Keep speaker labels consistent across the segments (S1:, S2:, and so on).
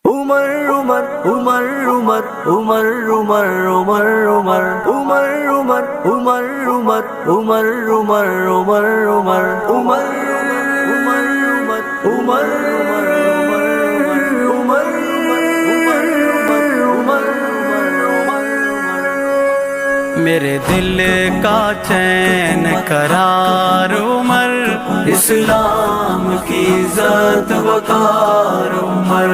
S1: عمر عمر عمر عمر عمر عمر عمر عمر عمر عمر عمر عمر عمر عمر عمر عمر عمر عمر
S2: میرے دل کا چین قرار عمر،
S1: اسلام کی عزت وقار عمر،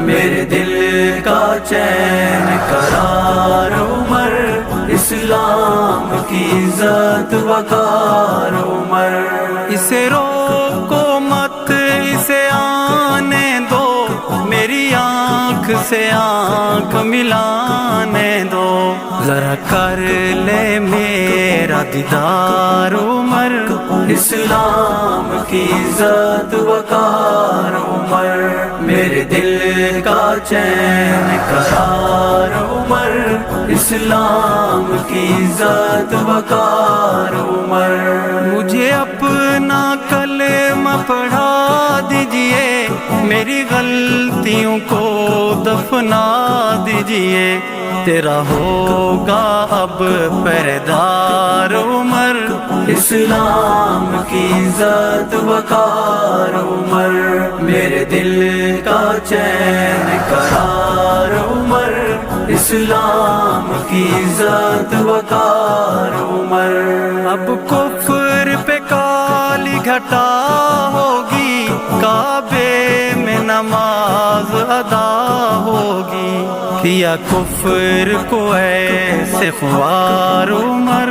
S2: میرے دل کا چین قرار عمر،
S1: اسلام کی عزت وقار عمر۔
S2: اسے روکو مت، اسے آنے دو، میری آنکھ سے آنکھ ملانے دو، ذرا کر لے میرا دیدار عمر،
S1: اسلام کی عزت وقار عمر،
S2: میرے دل کا چین قرار عمر،
S1: اسلام کی عزت وقار عمر۔
S2: مجھے اپنا کلمہ پڑھا دیجئے، میری غلطیوں کو دفنا دیجئے، تیرا ہوگا اب پردار عمر،
S1: اسلام کی عزت وقار عمر،
S2: میرے دل کا چین قرار عمر،
S1: اسلام کی عزت وقار عمر۔
S2: اب کفر پہ کالی گھٹا ہوگی، کعبے میں نماز ادا ہوگی، کیا کفر کو ایسے خوار عمر،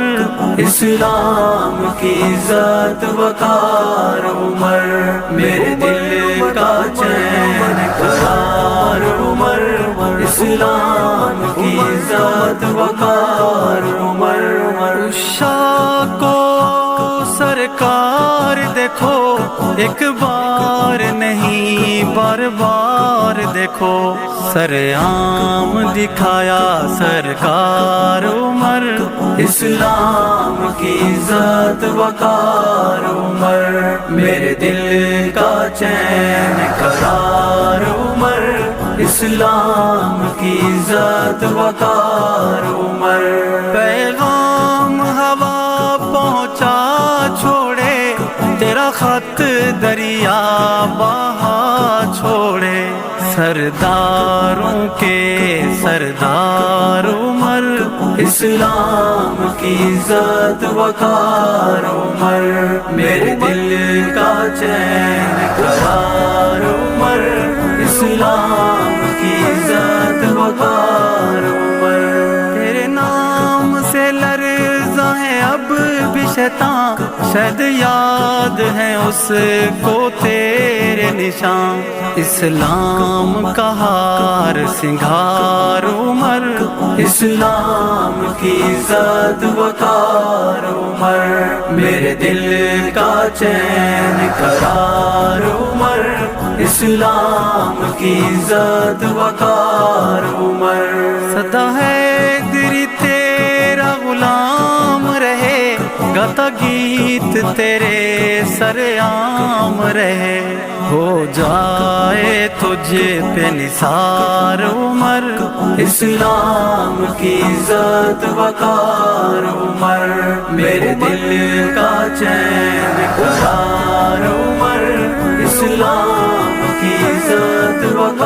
S1: اسلام کی عزت وقار عمر،
S2: میرے دل کا چین قرار عمر،
S1: اسلام کی عزت وقار عمر۔
S2: عشاق کو سرکار دیکھو، ایک بار نہیں بار بار دیکھو، سر عام دکھایا سرکار عمر،
S1: اسلام کی عزت وقار عمر،
S2: میرے دل کا چین قرار عمر،
S1: اسلام کی عزت وقار عمر۔
S2: پیغام ہوا پہنچا چھوڑے، تیرا خط دریا بہا چھوڑے، سرداروں کے سردار عمر،
S1: اسلام کی عزت وقار عمر،
S2: میرے دل کا چین قرار عمر،
S1: اسلام کی عزت وقار عمر۔
S2: تیرے نام سے لرزاں ہے اب بھی شیطان، شاید یاد ہے اس کو تیرے نشان، اسلام کا ہار سنگھار عمر،
S1: اسلام کی عزت وقار عمر،
S2: میرے دل کا چین قرار عمر،
S1: اسلام کی عزت وقار عمر۔
S2: سدا ہے دری تیرا غلام رہے، گاتا گیت تیرے سر عام رہے، ہو جائے تجھ پہ نثار عمر،
S1: اسلام کی عزت وقار عمر،
S2: میرے دل کا چین قرار عمر،
S1: اسلام کی عزت وقار